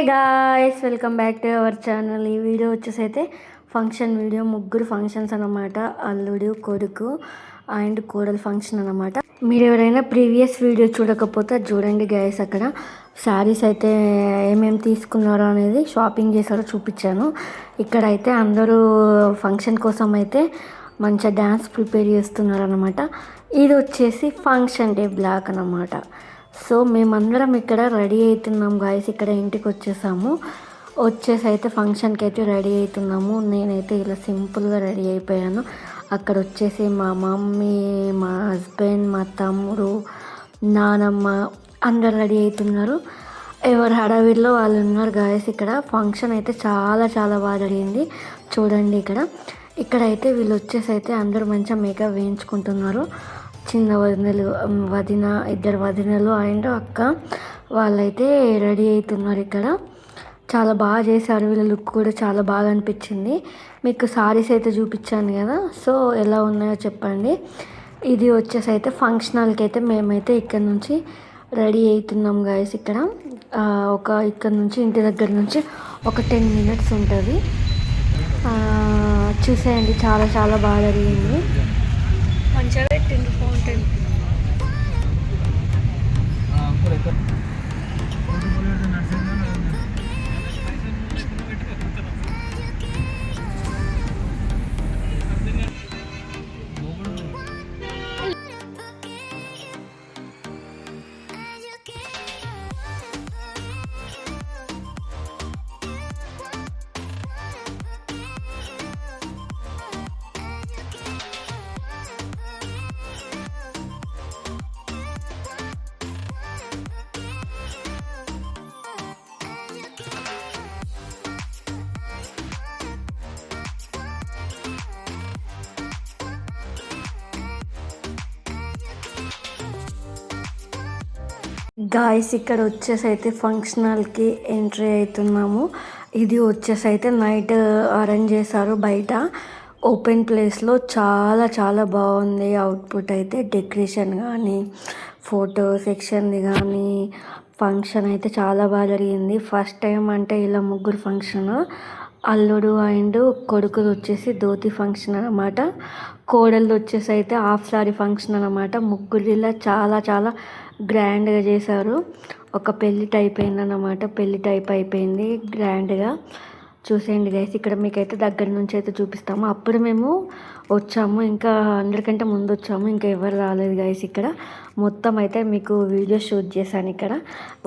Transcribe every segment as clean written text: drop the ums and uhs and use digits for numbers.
Guys, welcome back to our channel. ఈ video వచ్చేసి అయితే ఫంక్షన్ వీడియో. ముగ్గురు ఫంక్షన్స్ అనమాట. అల్లుడు, కొడుకు అండ్ కోడలు ఫంక్షన్ అనమాట. మీరు ఎవరైనా ప్రీవియస్ వీడియో చూడకపోతే చూడండి గాయస్. అక్కడ శారీస్ అయితే ఏమేమి తీసుకున్నారో అనేది, షాపింగ్ చేశారో చూపించాను. ఇక్కడైతే అందరూ ఫంక్షన్ కోసం అయితే మంచిగా డ్యాన్స్ ప్రిపేర్ చేస్తున్నారు అనమాట. ఇది వచ్చేసి ఫంక్షన్ డే బ్లాక్ అనమాట. సో మేమందరం ఇక్కడ రెడీ అవుతున్నాం గాయస్. ఇక్కడ ఇంటికి వచ్చేసి అయితే ఫంక్షన్కి అయితే రెడీ అవుతున్నాము. నేనైతే ఇలా సింపుల్గా రెడీ అయిపోయాను. అక్కడ వచ్చేసి మా మమ్మీ, మా హస్బెండ్, మా తమ్ముడు, నానమ్మ అందరు రెడీ అవుతున్నారు. ఎవరు హడావిడిలో వాళ్ళు ఉన్నారు గాయస్. ఇక్కడ ఫంక్షన్ అయితే చాలా చాలా బాగా జరిగింది. చూడండి ఇక్కడైతే వీళ్ళు వచ్చేసి అయితే అందరూ మంచిగా మేకప్ వేయించుకుంటున్నారు. చిన్న వదిన, ఇద్దరు వదినలు అండ్ అక్క వాళ్ళైతే రెడీ అవుతున్నారు. ఇక్కడ చాలా బాగా చేశారు. వీళ్ళ లుక్ కూడా చాలా బాగా అనిపించింది. మీకు సారీస్ అయితే చూపించాను కదా, సో ఎలా ఉన్నాయో చెప్పండి. ఇది వచ్చేసి అయితే ఫంక్షన్ హాల్కి అయితే మేమైతే ఇక్కడ నుంచి రెడీ అవుతున్నాం గాయస్. ఇక్కడ నుంచి ఇంటి దగ్గర నుంచి ఒక 10 minutes ఉంటుంది. చూసేయండి, చాలా చాలా బాగా జరిగింది. మంచిగా పెట్టింది ఫౌంటైన్. గాయస్, ఇక్కడ వచ్చేసి అయితే ఫంక్షన్ హాల్కి ఎంట్రీ అవుతున్నాము. ఇది వచ్చేసి అయితే నైట్ అరేంజ్ చేశారు బయట ఓపెన్ ప్లేస్లో. చాలా చాలా బాగుంది అవుట్పుట్ అయితే. డెకరేషన్ కానీ, ఫోటో సెక్షన్ది కానీ, ఫంక్షన్ అయితే చాలా బాగా జరిగింది. ఫస్ట్ టైం అంటే ఇలా ముగ్గురు ఫంక్షన్. అల్లుడు అండ్ కొడుకుది వచ్చేసి ధోతి ఫంక్షన్ అనమాట. కోడలు వచ్చేసి అయితే హాఫ్ సారీ ఫంక్షన్ అనమాట. ముగ్గురిలా చాలా చాలా గ్రాండ్గా చేశారు. ఒక పెళ్ళి టైప్ అయిందన్నమాట. పెళ్ళి టైప్ అయిపోయింది గ్రాండ్గా. చూసేయండి గైస్. ఇక్కడ మీకైతే దగ్గర నుంచి అయితే చూపిస్తాము. అప్పుడు మేము వచ్చాము, ఇంకా అందరికంటే ముందు వచ్చాము. ఇంకా ఎవరు రాలేదు గైస్. ఇక్కడ మొత్తం అయితే మీకు వీడియో షూట్ చేశాను. ఇక్కడ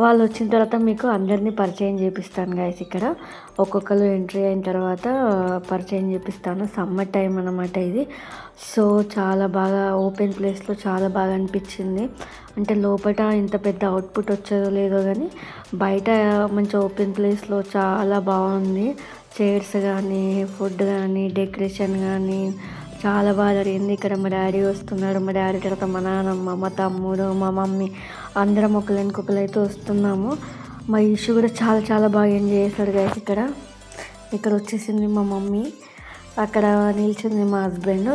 వాళ్ళు వచ్చిన తర్వాత మీకు అందరినీ పరిచయం చేపిస్తాను గైస్. ఇక్కడ ఒక్కొక్కరు ఎంట్రీ అయిన తర్వాత పరిచయం చేపిస్తాను. సమ్మర్ టైం అన్నమాట ఇది. సో చాలా బాగా ఓపెన్ ప్లేస్లో చాలా బాగా అనిపించింది. అంటే లోపల ఇంత పెద్ద అవుట్పుట్ వచ్చేదో లేదో కానీ బయట మంచి ఓపెన్ ప్లేస్లో చాలా బాగుంది. చైర్స్ కానీ, ఫుడ్ కానీ, డెకరేషన్ కానీ చాలా బాగా జరిగింది. ఇక్కడ మా డాడీ వస్తున్నాడు. మా డాడీ తర్వాత మా నాన్నమ్మ, మా తమ్ముడు, మా మమ్మీ అందరం ఒకరికొకరు అయితే వస్తున్నాము. మా ఇష్యూ కూడా చాలా చాలా బాగా ఎంజాయ్ చేశాడు గైస్. ఇక్కడ వచ్చేసింది మా మమ్మీ, అక్కడ నిల్చుంది మా హస్బెండ్.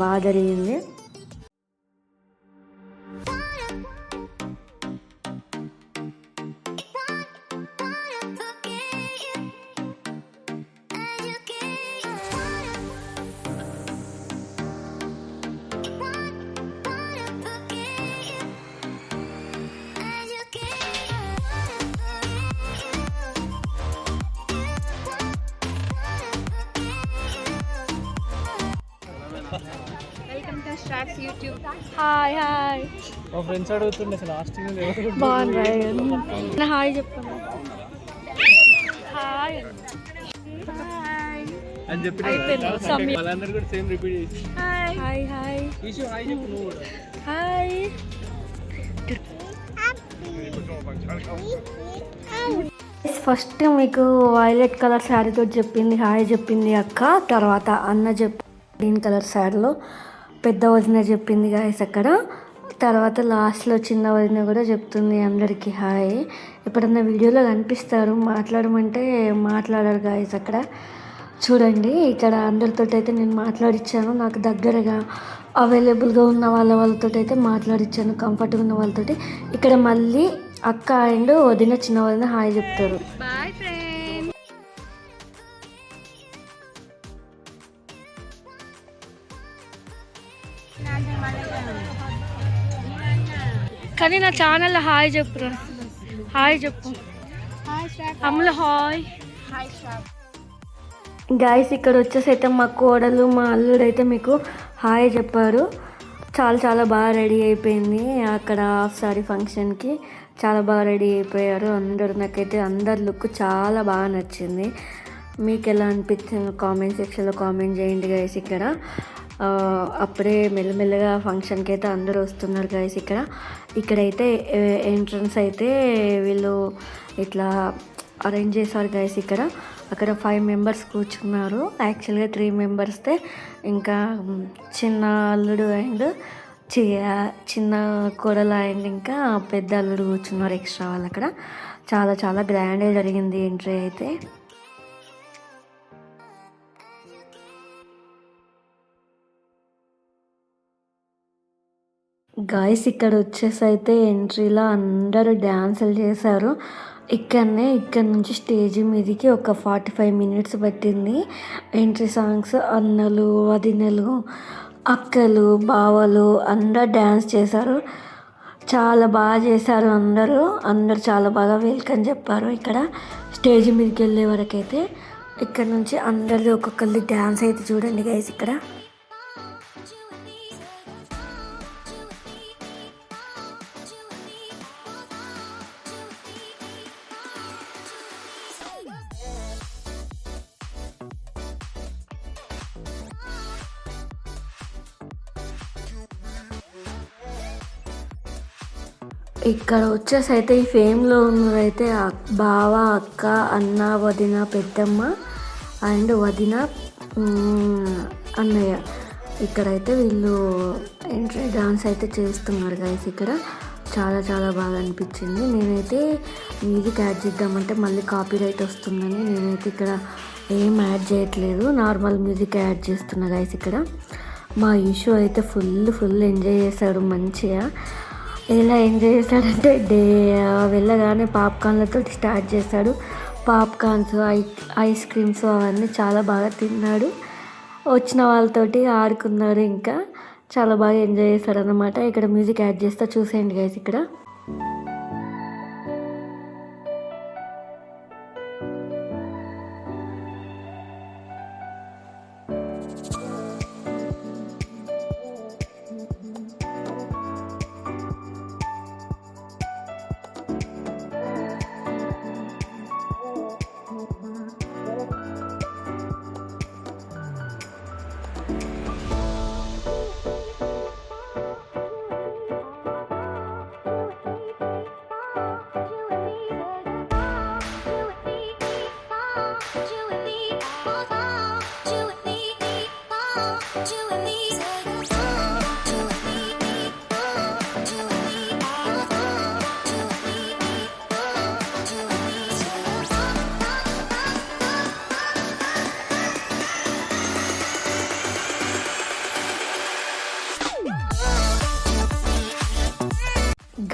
బాగా జరిగింది. Welcome to stars YouTube. Hi hi. మా ఫ్రెండ్స్ అడుగుతుండే అసలు లాస్ట్ బాగుంది. హాయ్ చెప్పండి. హాయ్ అని చెప్పి వాళ్ళందరూ కూడా సేమ్ రిపీట్ చేసి hi hi hi Eshu hi చెప్పు నువ్వు కూడా. హాయ్. ఫస్ట్ మీకు వైలెట్ కలర్ శారీతో చెప్పింది హాయ్ చెప్పింది అక్క. తర్వాత అన్న గ్రీన్ కలర్ శారీలో పెద్ద వదిన చెప్పింది గాయస్ అక్కడ. తర్వాత లాస్ట్లో చిన్న వదిన కూడా చెప్తుంది అందరికీ హాయ్. ఎప్పుడన్నా వీడియోలో కనిపిస్తారు, మాట్లాడమంటే మాట్లాడారు గాయస్. అక్కడ చూడండి, ఇక్కడ అందరితో అయితే నేను మాట్లాడిచ్చాను. నాకు దగ్గరగా అవైలబుల్గా ఉన్న వాళ్ళతో అయితే మాట్లాడిచ్చాను, కంఫర్ట్గా ఉన్న వాళ్ళతో. ఇక్కడ మళ్ళీ అక్క అండ్ వదిన చిన్న వదిన హాయ్ చెప్తారు. Boy friend. కానీ నా ఛానల్ హాయ్ చెప్పురా. హాయ్ చెప్పు. అమ్ముల హాయ్. గాయస్ ఇక్కడ వచ్చేసి అయితే మా కోడలు మా అల్లుడు అయితే మీకు హాయ్ చెప్పారు. చాలా చాలా బాగా రెడీ అయిపోయింది అక్కడ హాఫ్ సారీ ఫంక్షన్కి. చాలా బాగా రెడీ అయిపోయారు అందరు. నాకైతే అందరి లుక్ చాలా బాగా నచ్చింది. మీకు ఎలా అనిపించింది కామెంట్ సెక్షన్లో కామెంట్ చేయండి గైస్. ఇక్కడ అప్పుడే మెల్లమెల్లగా ఫంక్షన్కి అయితే అందరూ వస్తున్నారు గైస్. ఇక్కడైతే ఎంట్రన్స్ అయితే వీళ్ళు ఇట్లా అరేంజ్ చేశారు గైస్. అక్కడ 5 మెంబర్స్ కూర్చున్నారు. యాక్చువల్గా 3 మెంబర్స్తే ఇంకా చిన్న అల్లుడు అండ్ చిన్న కోడలు అండ్ ఇంకా పెద్ద అల్లుడు కూర్చున్నారు ఎక్స్ట్రా వాళ్ళు. అక్కడ చాలా చాలా గ్రాండ్గా జరిగింది ఎంట్రీ అయితే. గాయస్ ఇక్కడ వచ్చేసి అయితే ఎంట్రీలో అందరూ డ్యాన్సులు చేశారు. ఇక్కడ నుంచి స్టేజ్ మీదకి ఒక 45 మినిట్స్ పట్టింది. ఎంట్రీ సాంగ్స్ అన్నలు వదినలు అక్కలు బావలు అందరు డ్యాన్స్ చేశారు. చాలా బాగా చేశారు అందరూ చాలా బాగా వెల్కమ్ చెప్పారు. ఇక్కడ స్టేజ్ మీదకి వెళ్ళే వరకు అయితే ఇక్కడ నుంచి అందరిది ఒక్కొక్కరిది డ్యాన్స్ అయితే చూడండి గైస్. ఇక్కడ ఇక్కడ వచ్చేసి అయితే ఈ ఫేమ్లో ఉన్నదైతే బావ అక్క అన్న వదిన పెద్దమ్మ అండ్ వదిన అన్నయ్య. ఇక్కడైతే వీళ్ళు ఎంట్రీ డాన్స్ అయితే చేస్తున్నారు గైస్. ఇక్కడ చాలా చాలా బాగా అనిపించింది. నేనైతే మ్యూజిక్ యాడ్ చేద్దామంటే మళ్ళీ కాపీరైట్ వస్తుందని నేనైతే ఇక్కడ ఏం యాడ్ చేయట్లేదు, నార్మల్ మ్యూజిక్ యాడ్ చేస్తున్నా గైస్. ఇక్కడ మా ఇష్యూ అయితే ఫుల్ ఎంజాయ్ చేశాడు మంచిగా. ఎలా ఎంజాయ్ చేశాడంటే వెళ్ళగానే పాప్కార్న్లతో స్టార్ట్ చేశాడు. పాప్కార్న్స్ ఐస్ క్రీమ్స్ అవన్నీ చాలా బాగా తిన్నాడు. వచ్చిన వాళ్ళతోటి ఆడుకున్నాడు. ఇంకా చాలా బాగా ఎంజాయ్ చేశాడు అన్నమాట. ఇక్కడ మ్యూజిక్ యాడ్ చేస్తా చూసేయండి గైస్. ఇక్కడ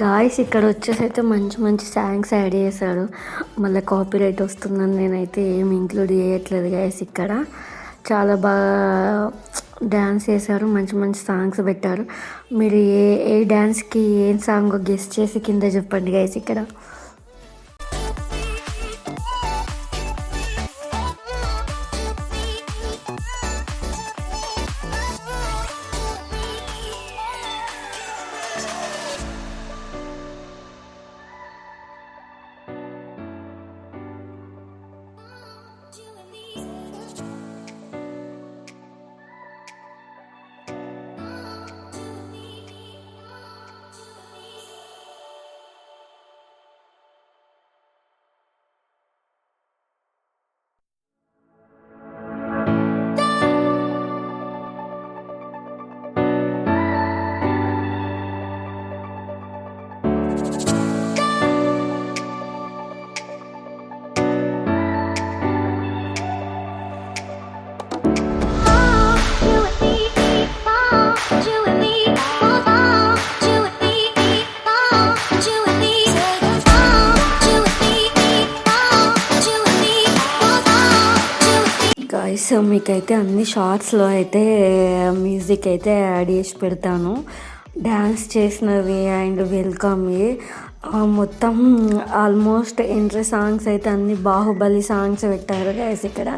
గాయస్ ఇక్కడ వచ్చేసి అయితే మంచి సాంగ్స్ యాడ్ చేశాడు. మళ్ళీ కాపీరైట్ వస్తుందని నేనైతే ఏమి ఇంక్లూడ్ చేయట్లేదు గాయస్. ఇక్కడ చాలా బాగా డ్యాన్స్ చేశారు, మంచి సాంగ్స్ పెట్టారు. మీరు ఏ డ్యాన్స్కి ఏం సాంగ్ గెస్ట్ చేసి కింద చెప్పండి గాయస్. ఇక్కడ గాయస్ మీకైతే అన్ని షార్ట్స్లో అయితే మ్యూజిక్ అయితే యాడ్ చేసి పెడతాను, డ్యాన్స్ చేసినవి అండ్ వెల్కమ్వి మొత్తం ఆల్మోస్ట్ ఎంట్రీ సాంగ్స్ అయితే అన్ని బాహుబలి సాంగ్స్ పెట్టారు గాయస్ ఇక్కడ.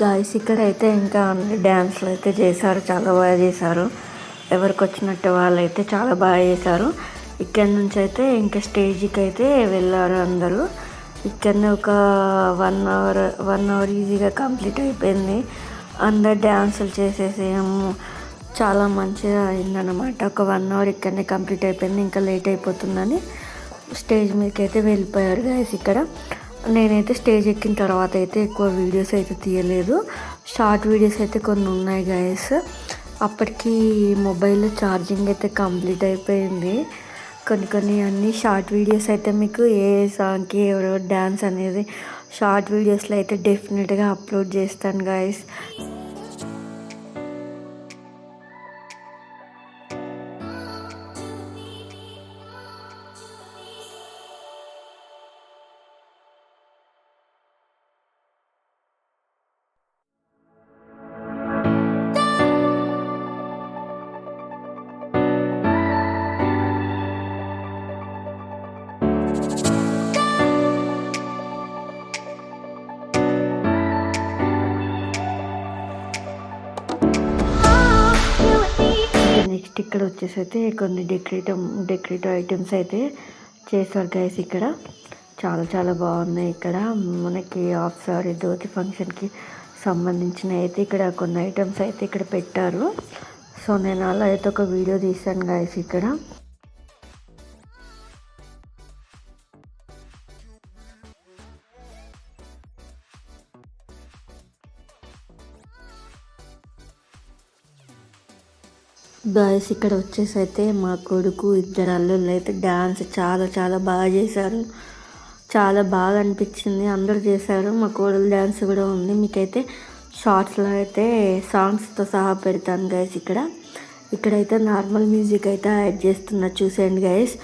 గాయస్ ఇక్కడ అయితే ఇంకా అన్ని డ్యాన్స్లు అయితే చేశారు, చాలా బాగా చేశారు. ఎవరికి వచ్చినట్టు వాళ్ళు అయితే చాలా బాగా చేశారు. ఇక్కడ నుంచి అయితే ఇంకా స్టేజ్కి అయితే వెళ్ళారు అందరూ. ఇక్కడనే ఒక 1 అవర్ ఈజీగా కంప్లీట్ అయిపోయింది. అందరు డ్యాన్సులు చేసేసాము, చాలా మంచిగా అయిందనమాట. ఒక 1 అవర్ ఇక్కడనే కంప్లీట్ అయిపోయింది, ఇంకా లేట్ అయిపోతుందని స్టేజ్ మీదకి అయితే వెళ్ళిపోయారు గాయస్ ఇక్కడ. నేనైతే స్టేజ్ ఎక్కిన తర్వాత అయితే ఎక్కువ వీడియోస్ అయితే తీయలేదు, షార్ట్ వీడియోస్ అయితే కొన్ని ఉన్నాయి గాయస్. అప్పటికి మొబైల్లో ఛార్జింగ్ అయితే కంప్లీట్ అయిపోయింది. కొన్ని అన్ని షార్ట్ వీడియోస్ అయితే మీకు ఏ సాంగ్కి ఎవరెవరు డ్యాన్స్ అనేది షార్ట్ వీడియోస్లో అయితే డెఫినెట్గా అప్లోడ్ చేస్తాను గాయస్. నెక్స్ట్ ఇక్కడ వచ్చేసి అయితే కొన్ని డెకరేటివ్ ఐటమ్స్ అయితే చేశారు గైస్ ఇక్కడ. చాలా బాగున్నాయి. ఇక్కడ మనకి హాఫ్ సారీ ధోతి ఫంక్షన్కి సంబంధించిన అయితే ఇక్కడ కొన్ని ఐటమ్స్ అయితే ఇక్కడ పెట్టారు. సో నేను అలా అయితే ఒక వీడియో తీశాను గైస్ ఇక్కడ. గాయస్ ఇక్కడ వచ్చేసి అయితే మా కొడుకు ఇద్దరు అల్లుళ్ళు అయితే డ్యాన్స్ చాలా బాగా చేశారు, చాలా బాగా అనిపించింది. అందరూ చేశారు, మా కోడలు డ్యాన్స్ కూడా ఉంది. మీకైతే షార్ట్స్లో అయితే సాంగ్స్తో సహా పెడతాను గైస్. ఇక్కడైతే నార్మల్ మ్యూజిక్ అయితే యాడ్ చేస్తున్నా, చూసేయండి గైస్.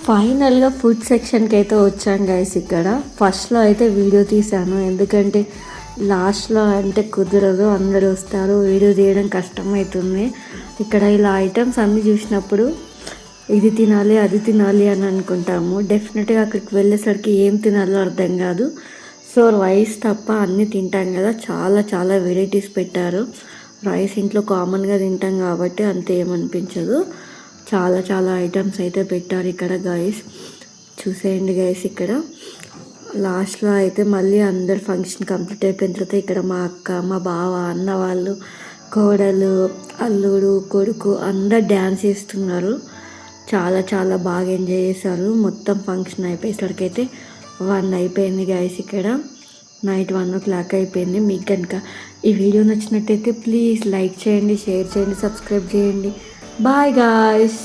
ఫైనల్గా ఫుడ్ సెక్షన్కి అయితే వచ్చాం గైస్. ఇక్కడ ఫస్ట్లో అయితే వీడియో తీశాను, ఎందుకంటే లాస్ట్లో అంటే కుదరదు, అందరూ వస్తారు, వీడియో తీయడం కష్టమవుతుంది. ఇక్కడ ఇలా ఐటమ్స్ అన్నీ చూసినప్పుడు ఇది తినాలి అది తినాలి అని అనుకుంటాము. డెఫినెట్గా అక్కడికి వెళ్ళేసరికి ఏం తినాలో అర్థం కాదు. సో రైస్ తప్ప అన్నీ తింటాం కదా, చాలా చాలా వెరైటీస్ పెట్టారు. రైస్ ఇంట్లో కామన్గా తింటాం కాబట్టి అంత ఏమనిపించదు. చాలా చాలా ఐటమ్స్ అయితే పెట్టారు ఇక్కడ గైస్. చూసేయండి గైస్. ఇక్కడ లాస్ట్లో అయితే మళ్ళీ అందరు ఫంక్షన్ కంప్లీట్ అయిపోయిన తర్వాత ఇక్కడ మా అక్క, మా బావ, అన్న వాళ్ళు, కోడలు, అల్లుడు, కొడుకు అందరు డ్యాన్స్ చేస్తున్నారు. చాలా చాలా బాగా ఎంజాయ్ చేశారు. మొత్తం ఫంక్షన్ అయిపోయేసరికి అయితే 1 అయిపోయింది గైస్. ఇక్కడ నైట్ 1 o'clock అయిపోయింది. మీకు కనుక ఈ వీడియో నచ్చినట్టయితే ప్లీజ్ లైక్ చేయండి, షేర్ చేయండి, సబ్స్క్రైబ్ చేయండి. Bye guys.